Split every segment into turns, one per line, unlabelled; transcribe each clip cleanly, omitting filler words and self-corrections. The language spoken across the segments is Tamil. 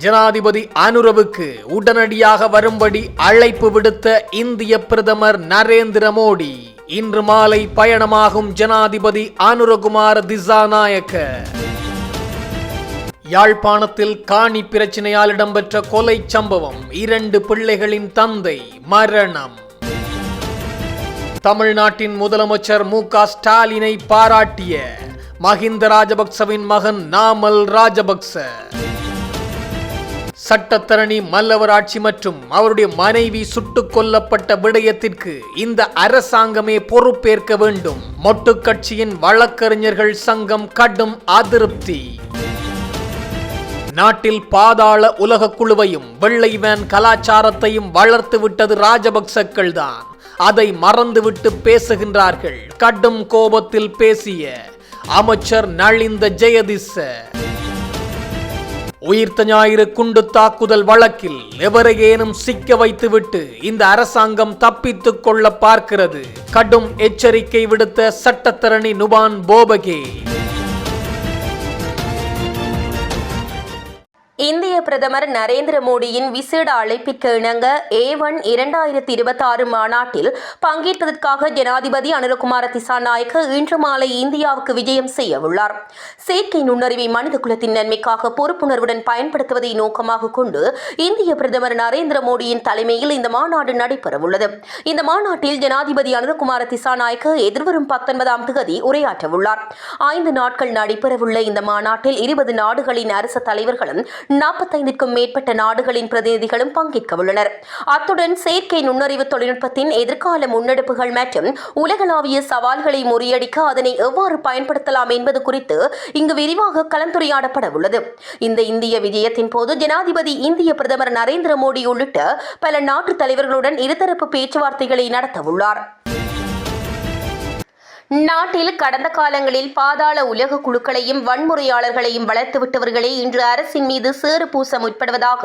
ஜனாதிபதி அனுரவுக்கு உடனடியாக வரும்படி அழைப்பு விடுத்த இந்திய பிரதமர் நரேந்திர மோடி. இன்று மாலை பயணமாகும் ஜனாதிபதி அனுரகுமார திசாநாயக்க. யாழ்ப்பாணத்தில் காணி பிரச்சினையால் இடம்பெற்ற கொலை சம்பவம், 2 பிள்ளைகளின் தந்தை மரணம். தமிழ்நாட்டின் முதலமைச்சர் மு.க. ஸ்டாலினை பாராட்டிய மஹிந்த ராஜபக்சவின் மகன் நாமல் ராஜபக்ச. சட்டத்தரணி மல்லவர் ஆட்சி மற்றும் அவருடைய மனைவி சுட்டுக் கொல்லப்பட்ட விடயத்திற்கு இந்த அரசாங்கமே பொறுப்பேற்க வேண்டும். மொட்டு கட்சியின் வழக்கறிஞர்கள் சங்கம் கடும் அதிருப்தி. நாட்டில் பாதாள உலக குழுவையும் வெள்ளை வேன் கலாச்சாரத்தையும் வளர்த்து விட்டது ராஜபக்சக்கள் தான். அதை மறந்துவிட்டு பேசுகின்றார்கள். கடும் கோபத்தில் பேசிய அமைச்சர் நளிந்த ஜெயதிச. உயிர்த்த ஞாயிறு குண்டு தாக்குதல் வழக்கில் எவரையேனும் சிக்க வைத்துவிட்டு இந்த அரசாங்கம் தப்பித்துக் கொள்ள பார்க்கிறது. கடும் எச்சரிக்கை விடுத்த சட்டத்தரணி நுபான் போபகே.
இந்திய பிரதமர் நரேந்திர மோடியின் விசேட அழைப்பிற்கு இணங்க A1 2026 மாநாட்டில் பங்கேற்பதற்காக ஜனாதிபதி அனுரகுமார திசாநாயக்க இன்று மாலை இந்தியாவுக்கு விஜயம் செய்ய உள்ளார். செயற்கை நுண்ணறிவை மனிதகுலத்தின் நன்மைக்காக பொறுப்புணர்வுடன் பயன்படுத்துவதை நோக்கமாக கொண்டு இந்திய பிரதமர் நரேந்திர மோடியின் தலைமையில் இந்த மாநாடு நடைபெறவுள்ளது. இந்த மாநாட்டில் ஜனாதிபதி அனுரகுமார திசாநாயக்க எதிர்வரும் 19ஆம் தேதி உரையாற்றவுள்ளார். 5 நாட்கள் நடைபெறவுள்ள இந்த மாநாட்டில் 20 நாடுகளின் அரசு தலைவர்களும் 45க்கும் மேற்பட்ட நாடுகளின் பிரதிநிதிகளும் பங்கேற்க உள்ளனர். அத்துடன் செயற்கை நுண்ணறிவு தொழில்நுட்பத்தின் எதிர்கால முன்னெடுப்புகள் மற்றும் உலகளாவிய சவால்களை முறியடிக்க அதனை எவ்வாறு பயன்படுத்தலாம் என்பது குறித்து இங்கு விரிவாக கலந்துரையாடப்பட உள்ளது. இந்த இந்திய விஜயத்தின் போது ஜனாதிபதி இந்திய பிரதமர் நரேந்திர மோடி உள்ளிட்ட பல நாட்டு தலைவர்களுடன் இருதரப்பு பேச்சுவார்த்தைகளை நடத்தவுள்ளார். நாட்டில் கடந்த காலங்களில் பாதாள உலக குழுக்களையும் வன்முறையாளர்களையும் வளர்த்துவிட்டவர்களே இன்று அரசின் மீது சேறு பூச முற்படுவதாக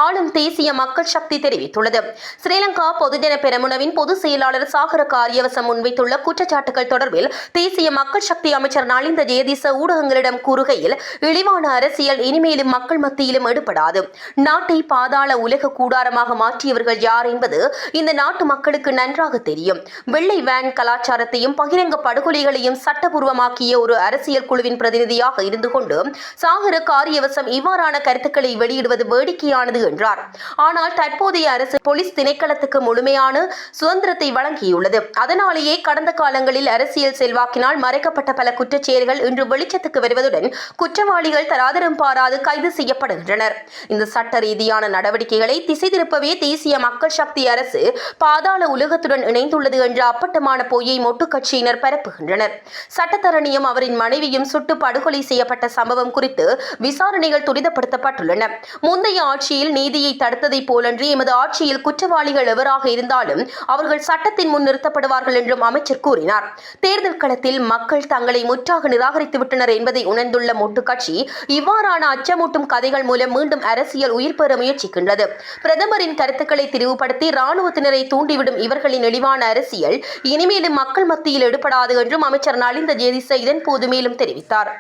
ஆளும் தேசிய மக்கள் சக்தி தெரிவித்துள்ளது. ஸ்ரீலங்கா பொதுஜன பெரமுனவின் பொதுச் செயலாளர் சாகர காரியவசம் முன்வைத்துள்ள குற்றச்சாட்டுகள் தொடர்பில் தேசிய மக்கள் சக்தி அமைச்சர் நளிந்த ஜெயதிச ஊடகங்களிடம் கூறுகையில், இழிவான அரசியல் இனிமேலும் மக்கள் மத்தியிலும் எடுபடாது. நாட்டை பாதாள உலக கூடாரமாக மாற்றியவர்கள் யார் என்பது இந்த நாட்டு மக்களுக்கு நன்றாக தெரியும். வெள்ளை வேன் கலாச்சாரத்தையும் பகிரங்க படுகொலைகளையும் சட்டபூர்வமாக்கிய ஒரு அரசியல் குழுவின் பிரதிநிதியாக இருந்து கொண்டு சாகர காரியவசம் இவ்வாறான கருத்துக்களை வெளியிடுவது வேடிக்கையானது என்றார். ஆனால் தற்போதைய அரசு போலீஸ் திணைக்களத்துக்கு முழுமையான சுதந்திரத்தை வழங்கியுள்ளது. அதனாலேயே கடந்த காலங்களில் அரசியல் செல்வாக்கினால் மறைக்கப்பட்ட பல குற்றச்செயல்கள் இன்று வெளிச்சத்துக்கு வருவதுடன் குற்றவாளிகள் தராதரம் பாராது கைது செய்யப்படுகின்றனர். இந்த சட்ட ரீதியான நடவடிக்கைகளை திசை திருப்பவே தேசிய மக்கள் சக்தி அரசு பாதாள உலகத்துடன் இணைந்துள்ளது என்ற அப்பட்டமான பொய்யை மொட்டு கட்சியினர் பரப்புகின்றனர். சட்டத்தரணியும் அவரின் மனைவியும் சுட்டு படுகொலை செய்யப்பட்ட சம்பவம் குறித்து விசாரணைகள் துரிதப்படுத்தப்பட்டுள்ளன. முந்தைய ஆட்சியில் நீதியை தடுத்ததை போலன்றி எமது ஆட்சியில் குற்றவாளிகள் எவராக இருந்தாலும் அவர்கள் சட்டத்தின் முன் நிறுத்தப்படுவார்கள் என்றும் அமைச்சர் கூறினார். தேர்தல் களத்தில் மக்கள் தங்களை முற்றாக நிராகரித்துவிட்டனர் என்பதை உணர்ந்துள்ள மொட்டு கட்சி இவ்வாறான அச்சமூட்டும் கதைகள் மூலம் மீண்டும் அரசியல் உயிர் பெற முயற்சிக்கின்றது. பிரதமரின் கருத்துக்களை திரிவுபடுத்தி இராணுவத்தினரை தூண்டிவிடும் இவர்களின் இழிவான அரசியல் இனிமேலும் மக்கள் மத்தியில் எடுப்படாது என்றும் அமைச்சர் நளிந்த ஜெயதிச இதன் போது மேலும் தெரிவித்தார்.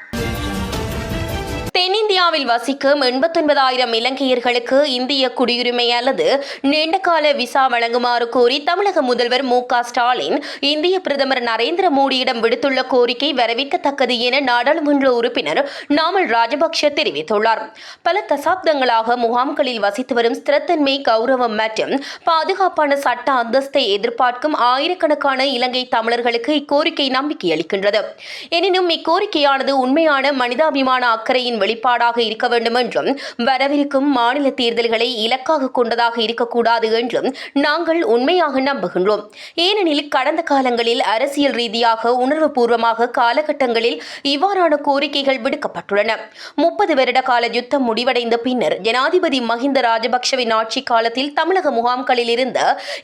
தென்னிந்தியாவில் வசிக்கும் 89,000 இலங்கையர்களுக்கு இந்திய குடியுரிமை அல்லது நீண்டகால விசா வழங்குமாறு கோரி தமிழக முதல்வர் மு.க. ஸ்டாலின் இந்திய பிரதமர் நரேந்திர மோடியிடம் விடுத்துள்ள கோரிக்கை வரவேற்கத்தக்கது என நாடாளுமன்ற உறுப்பினர் நாமல் ராஜபக்ஷ தெரிவித்துள்ளார். பல தசாப்தங்களாக முகாம்களில் வசித்து வரும் ஸ்திரத்தன்மை, கௌரவம் மற்றும் பாதுகாப்பான சட்ட அந்தஸ்தை எதிர்பார்க்கும் ஆயிரக்கணக்கான இலங்கை தமிழர்களுக்கு இக்கோரிக்கை நம்பிக்கை அளிக்கின்றது. எனினும் இக்கோரிக்கையானது உண்மையான மனிதாபிமான அக்கறையின் வெளிப்பாடாக இருக்க வேண்டும் என்றும் வரவிருக்கும் மாநில தேர்தல்களை இலக்காக கொண்டதாக இருக்கக்கூடாது என்றும் நாங்கள் உண்மையாக நம்புகின்றோம். ஏனெனில் கடந்த காலங்களில் அரசியல் ரீதியாக உணர்வுபூர்வமாக காலகட்டங்களில் இவ்வாறான கோரிக்கைகள் விடுக்கப்பட்டுள்ளன. 30 வருட கால யுத்தம் முடிவடைந்த பின்னர் ஜனாதிபதி மஹிந்த ராஜபக்சவின் ஆட்சி காலத்தில் தமிழக முகாம்களில் இருந்த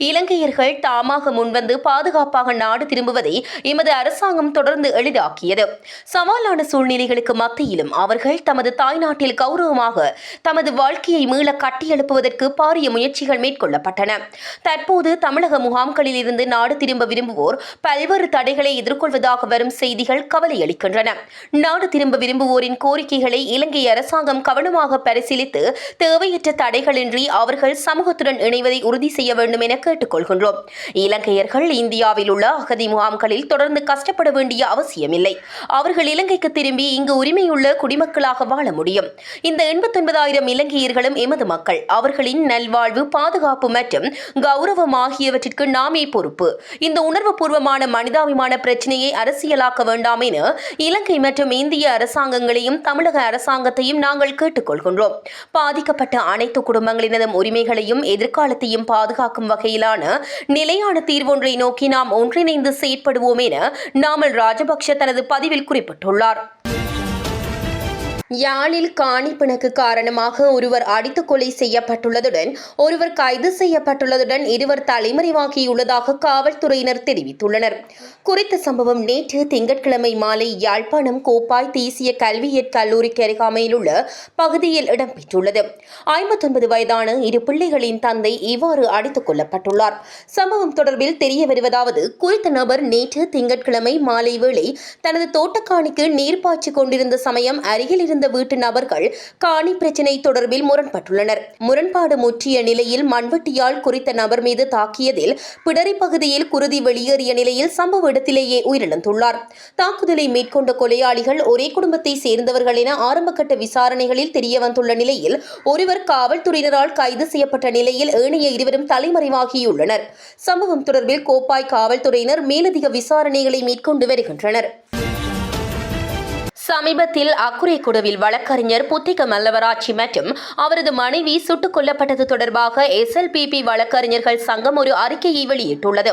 இலங்கையர்கள் தாமாக முன்வந்து பாதுகாப்பாக நாடு திரும்புவதை எமது அரசாங்கம் தொடர்ந்து எளிதாக்கியது. சவாலான சூழ்நிலைகளுக்கு மத்தியிலும் அவர்கள் தமது தாய்நாட்டில் கௌரவமாக தமது வாழ்க்கையை மீள கட்டியெழுப்புவதற்கு பாரிய முயற்சிகள் மேற்கொள்ளப்பட்டன. தற்போது தமிழக முகாம்களில் இருந்து நாடு திரும்ப விரும்புவோர் பல்வேறு தடைகளை எதிர்கொள்வதாக வரும் செய்திகள் கவலையளிக்கின்றன. நாடு திரும்ப விரும்புவோரின் கோரிக்கைகளை இலங்கை அரசாங்கம் கவனமாக பரிசீலித்து தேவையற்ற தடைகளின்றி அவர்கள் சமூகத்துடன் இணைவதை உறுதி செய்ய வேண்டும் என கேட்டுக்கொள்கின்றோம். இலங்கையர்கள் இந்தியாவில் உள்ள அகதி முகாம்களில் தொடர்ந்து கஷ்டப்பட வேண்டிய அவசியமில்லை. அவர்கள் இலங்கைக்கு திரும்பி இங்கு உரிமையுள்ள குடிமக்களாக வாழ முடியும். இந்த 89,000 இலங்கையர்களும் எமது மக்கள். அவர்களின் நல்வாழ்வு, பாதுகாப்பு மற்றும் கௌரவம் ஆகியவற்றிற்கு நாமே பொறுப்பு. இந்த உணர்வுபூர்வமான மனிதாபிமான பிரச்சினையை அரசியலாக்க வேண்டாம் என இலங்கை மற்றும் இந்திய அரசாங்கங்களையும் தமிழக அரசாங்கத்தையும் நாங்கள் கேட்டுக்கொள்கின்றோம். பாதிக்கப்பட்ட அனைத்து குடும்பங்களினதும் உரிமைகளையும் எதிர்காலத்தையும் பாதுகாக்கும் வகையிலான நிலையான தீர்வொன்றை நோக்கி நாம் ஒன்றிணைந்து செயற்படுவோம் என நாமல் ராஜபக்ஷ தனது பதிவில் குறிப்பிட்டுள்ளார். யாழில் காணி பிணக்கு காரணமாக ஒருவர் அடித்துக் கொலை செய்யப்பட்டுள்ளதுடன் ஒருவர் கைது செய்யப்பட்டுள்ளதுடன் இருவர் தலைமறைவாகியுள்ளதாக காவல்துறையினர் தெரிவித்துள்ளனர். குறித்த சம்பவம் நேற்று திங்கட்கிழமை மாலை யாழ்ப்பாணம் கோப்பாய் தேசிய கல்வியியற் கல்லூரிக்கு அருகாமையில் உள்ள பகுதியில் இடம்பெற்றுள்ளது. 59 வயதான இரு பிள்ளைகளின் தந்தை இவ்வாறு அடித்துக் கொல்லப்பட்டுள்ளார். சம்பவம் தொடர்பில் தெரிய வருவதாவது, குறித்த நபர் நேற்று திங்கட்கிழமை மாலை வேளை தனது தோட்டக்காணிக்கு நீர் பாய்ச்சிக் கொண்டிருந்த சமயம் அருகில் இருந்த வீட்டு நபர்கள் காணி பிரச்சினை தொடர்பில் முரண்பட்டுள்ளனர். முரண்பாடு முற்றிய நிலையில் மண்வெட்டியால் குறித்த நபர் மீது தாக்கியதில் பிடரி பகுதியில் குருதி வெளியேறிய நிலையில் சம்பவ இடத்திலேயே உயிரிழந்துள்ளார். தாக்குதலை மேற்கொண்ட கொலையாளிகள் ஒரே குடும்பத்தை சேர்ந்தவர்கள் என ஆரம்பகட்ட விசாரணைகளில் தெரியவந்துள்ள நிலையில் ஒருவர் காவல்துறையினரால் கைது செய்யப்பட்ட நிலையில் ஏனைய இருவரும் தலைமறைவாகியுள்ளனர். சம்பவம் தொடர்பில் கோப்பாய் காவல்துறையினர் மேலதிக விசாரணைகளை மேற்கொண்டு வருகின்றனர். சமீபத்தில் அக்குரேகுடவில் வழக்கறிஞர் புத்திக மல்லவராட்சி மற்றும் அவரது மனைவி சுட்டுக் கொல்லப்பட்டது தொடர்பாக SLPP வழக்கறிஞர்கள் சங்கம் ஒரு அறிக்கையை வெளியிட்டுள்ளது.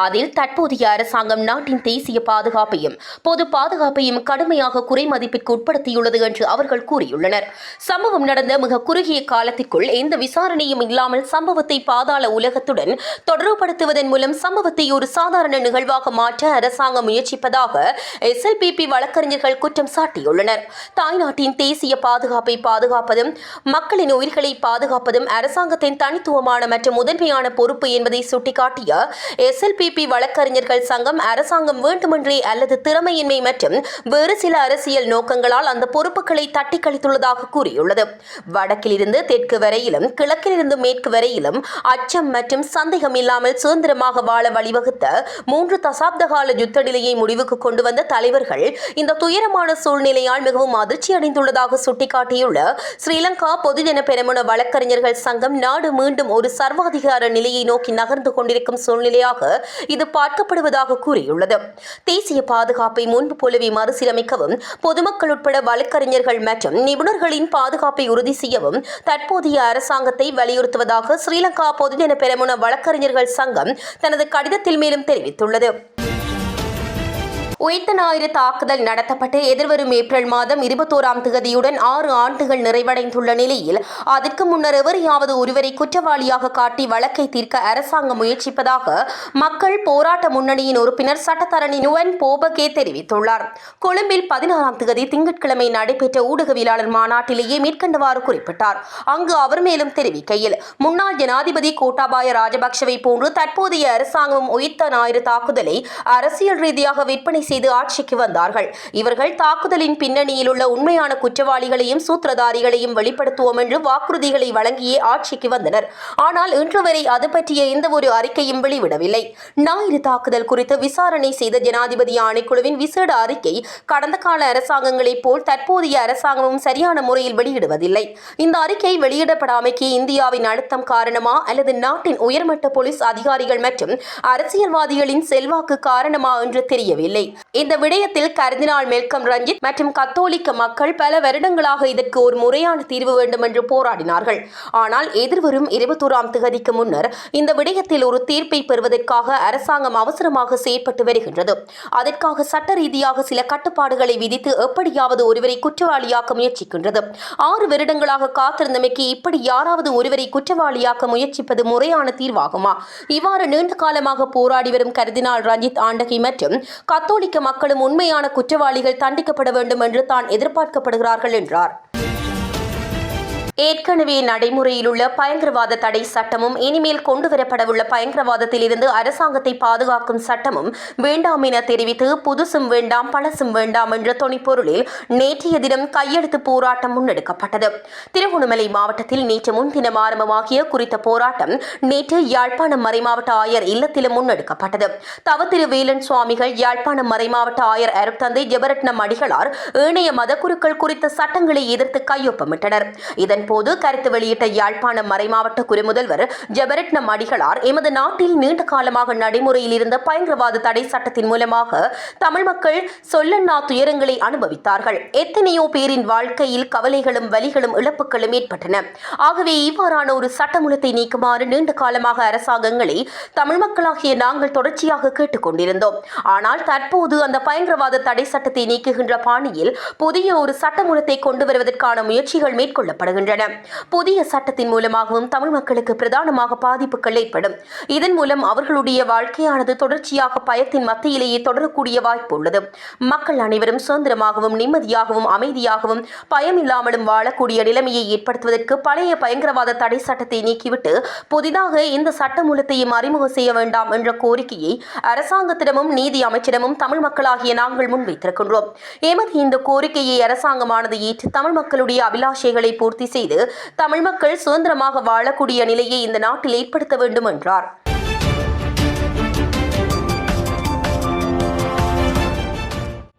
அதில் தற்போதைய அரசாங்கம் நாட்டின் தேசிய பாதுகாப்பையும் பொது பாதுகாப்பையும் கடுமையாக குறைமதிப்பிற்கு உட்படுத்தியுள்ளது என்று அவர்கள் கூறியுள்ளனர். சம்பவம் நடந்த மிக குறுகிய காலத்திற்குள் எந்த விசாரணையும் இல்லாமல் சம்பவத்தை பாதாள உலகத்துடன் தொடர்புபடுத்துவதன் மூலம் சம்பவத்தை ஒரு சாதாரண நிகழ்வாக மாற்ற அரசாங்கம் முயற்சிப்பதாக SLPP வழக்கறிஞர்கள் குற்றம் சாட்டியுள்ளனர். தாய்நாட்டின் தேசிய பாதுகாப்பை பாதுகாப்பதும் மக்களின் உயிர்களை பாதுகாப்பதும் அரசாங்கத்தின் தனித்துவமான மற்றும் முதன்மையான பொறுப்பு என்பதை சுட்டிக்காட்டிய SLPP வழக்கறிஞர்கள் சங்கம் அரசாங்கம் வேண்டுமென்றே அல்லது திறமையின்மை மற்றும் வேறு சில அரசியல் நோக்கங்களால் அந்த பொறுப்புகளை தட்டி கழித்துள்ளதாக கூறியுள்ளது. வடக்கிலிருந்து தெற்கு வரையிலும் கிழக்கிலிருந்து மேற்கு வரையிலும் அச்சம் மற்றும் சந்தேகம் இல்லாமல் சுதந்திரமாக வாழ வழிவகுத்த 3 தசாப்த கால யுத்த நிலையை முடிவுக்கு கொண்டு வந்த தலைவர்கள் இந்த துயரமான சூழ்நிலையால் மிகவும் அதிர்ச்சி அடைந்துள்ளதாக சுட்டிக்காட்டியுள்ள ஸ்ரீலங்கா பொதுஜன பெரமுன வழக்கறிஞர்கள் சங்கம் நாடு மீண்டும் ஒரு சர்வாதிகார நிலையை நோக்கி நகர்ந்து கொண்டிருக்கும் சூழ்நிலையாக இது பார்க்கப்படுவதாக கூறியுள்ளது. தேசிய பாதுகாப்பை முன்பு போலவே மறுசீரமைக்கவும் பொதுமக்கள் உட்பட வழக்கறிஞர்கள் மற்றும் நிபுணர்களின் பாதுகாப்பை உறுதி செய்யவும் தற்போதைய அரசாங்கத்தை வலியுறுத்துவதாக ஸ்ரீலங்கா பொதுஜன பெரமுன வழக்கறிஞர்கள் சங்கம் தனது கடிதத்தில் மேலும் தெரிவித்துள்ளது. உயிர்த்த ஞாயிறு தாக்குதல் நடத்தப்பட்டு எதிர்வரும் ஏப்ரல் மாதம் 21ஆம் தேதியுடன் 6 ஆண்டுகள் நிறைவடைந்துள்ள நிலையில் அதற்கு முன்னர் எவரையாவது ஒருவரை குற்றவாளியாக காட்டி வழக்கை தீர்க்க அரசாங்கம் முயற்சிப்பதாக மக்கள் போராட்ட முன்னணியின் உறுப்பினர் சட்டத்தரணி நுவன் போபகே தெரிவித்துள்ளார். கொழும்பில் 16ஆம் தேதி திங்கட்கிழமை நடைபெற்ற ஊடகவியலாளர் மாநாட்டிலேயே மேற்கண்டவாறு குறிப்பிட்டார். அங்கு அவர் மேலும் தெரிவிக்கையில், முன்னாள் ஜனாதிபதி கோட்டாபாய ராஜபக்ஷவை போன்று தற்போதைய அரசாங்கமும் உயிர்த்த ஞாயிறு தாக்குதலை அரசியல் ரீதியாக விற்பனை செய்து ஆட்சிக்கு வந்தார்கள். இவர்கள் தாக்குதலின் பின்னணியில் உள்ள உண்மையான குற்றவாளிகளையும் சூத்திரதாரிகளையும் வெளிப்படுத்துவோம் என்று வாக்குறுதிகளை வழங்கியே ஆட்சிக்கு வந்தனர். ஆனால் இன்று வரை அது பற்றிய எந்த ஒரு அறிக்கையும் வெளிவிடவில்லை. ஞாயிறு தாக்குதல் குறித்து விசாரணை செய்த ஜனாதிபதி ஆணைக்குழுவின் விசேட அறிக்கை கடந்த கால அரசாங்கங்களைப் போல் தற்போதைய அரசாங்கமும் சரியான முறையில் வெளியிடுவதில்லை. இந்த அறிக்கை வெளியிடப்படாமைக்கு இந்தியாவின் அழுத்தம் காரணமா அல்லது நாட்டின் உயர்மட்ட போலீஸ் அதிகாரிகள் மற்றும் அரசியல்வாதிகளின் செல்வாக்கு காரணமா என்று தெரியவில்லை. இந்த விடயத்தில் கர்தினால் மெல்கம் ரஞ்சித் மற்றும் கத்தோலிக்க மக்கள் பல வருடங்களாக இதற்கு ஒரு முறையான தீர்வு வேண்டும் என்று போராடினார்கள். ஆனால் எதிர்வரும் 21ஆம் தேதிக்கு முன்னர் இந்த விடயத்தில் ஒரு தீர்ப்பை பெறுவதற்காக அரசாங்கம் அவசரமாக செயற்பட்டு வருகின்றது. அதற்காக சட்ட ரீதியாக சில கட்டுப்பாடுகளை விதித்து எப்படியாவது ஒருவரை குற்றவாளியாக்க முயற்சிக்கின்றது. 6 வருடங்களாக காத்திருந்தமைக்கு இப்படி யாராவது ஒருவரை குற்றவாளியாக்க முயற்சிப்பது முறையான தீர்வாகுமா? இவ்வாறு நீண்ட காலமாக போராடி வரும் கர்தினால் ரஞ்சித் ஆண்டகை மற்றும் கத்தோலிக்க அமெரிக்க மக்களும் உண்மையான குற்றவாளிகள் தண்டிக்கப்பட வேண்டும் என்று தான் எதிர்பார்க்கப்படுகிறார்கள் என்றார். ஏற்கனவே நடைமுறையில் உள்ள பயங்கரவாத தடை சட்டமும் இனிமேல் கொண்டுவரப்படவுள்ள பயங்கரவாதத்தில் இருந்து அரசாங்கத்தை பாதுகாக்கும் சட்டமும் வேண்டாம் என தெரிவித்து புதுசும் வேண்டாம் பழசும் வேண்டாம் என்ற தொனிப்பொருளில் நேற்றைய தினம் கையெழுத்து போராட்டம் முன்னெடுக்கப்பட்டது. திருகோணமலை மாவட்டத்தில் நேற்று முன்தினம் ஆரம்பமாகிய குறித்த போராட்டம் நேற்று யாழ்ப்பாணம் மறைமாவட்ட ஆயர் இல்லத்திலும் முன்னெடுக்கப்பட்டது. தவத்திரு வேலன் சுவாமிகள், யாழ்ப்பாணம் மறைமாவட்ட ஆயர் அருட்தந்தை ஜெபரட்னம் அடிகளார் ஏனைய மதக்குருக்கள் குறித்த சட்டங்களை எதிர்த்து கையொப்பமிட்டனர். இதன் போது கருத்து வெளியிட்ட யாழ்ப்பாணம் மறைமாவட்ட குருமுதல்வர் ஜெபரட்னம் அடிகளார், எமது நாட்டில் நீண்ட காலமாக நடைமுறையில் இருந்த பயங்கரவாத தடை சட்டத்தின் மூலமாக தமிழ் மக்கள் சொல்லன்னா துயரங்களை அனுபவித்தார்கள். எத்தனையோ பேரின் வாழ்க்கையில் கவலைகளும் வலிகளும் இழப்புகளும் ஏற்பட்டன. ஆகவே இவ்வாறான ஒரு சட்டமூலத்தை நீக்குமாறு நீண்ட காலமாக அரசாங்கங்களை தமிழ் மக்களாகிய நாங்கள் தொடர்ச்சியாக கேட்டுக் கொண்டிருந்தோம். ஆனால் தற்போது அந்த பயங்கரவாத தடை சட்டத்தை நீக்குகின்ற பாணியில் புதிய ஒரு சட்டமூலத்தை கொண்டு வருவதற்கான முயற்சிகள் மேற்கொள்ளப்படுகின்றன. புதிய சட்டத்தின் மூலமாகவும் தமிழ் மக்களுக்கு பிரதானமாக பாதிப்புகள் ஏற்படும். இதன் மூலம் அவர்களுடைய வாழ்க்கையானது தொடர்ச்சியாக பயத்தின் மத்தியிலேயே தொடரக்கூடிய வாய்ப்பு உள்ளது. மக்கள் அனைவரும் சுதந்திரமாகவும் நிம்மதியாகவும் அமைதியாகவும் பயமில்லாமலும் வாழக்கூடிய நிலைமையை ஏற்படுத்துவதற்கு பழைய பயங்கரவாத தடை சட்டத்தை நீக்கிவிட்டு புதிதாக இந்த சட்டமூலத்தையும் அறிமுகம் செய்ய வேண்டாம் என்ற கோரிக்கையை அரசாங்கத்திடமும் நீதி அமைச்சரிடமும் தமிழ் மக்களாகிய நாங்கள் முன்வைத்திருக்கின்றோம். எமது இந்த கோரிக்கையை அரசாங்கமானது ஏற்று தமிழ் மக்களுடைய அபிலாஷைகளை பூர்த்தி செய்து தமிழ் மக்கள் சுதந்திரமாக வாழக்கூடிய நிலையை இந்த நாட்டில் ஏற்படுத்த வேண்டும் என்றார்.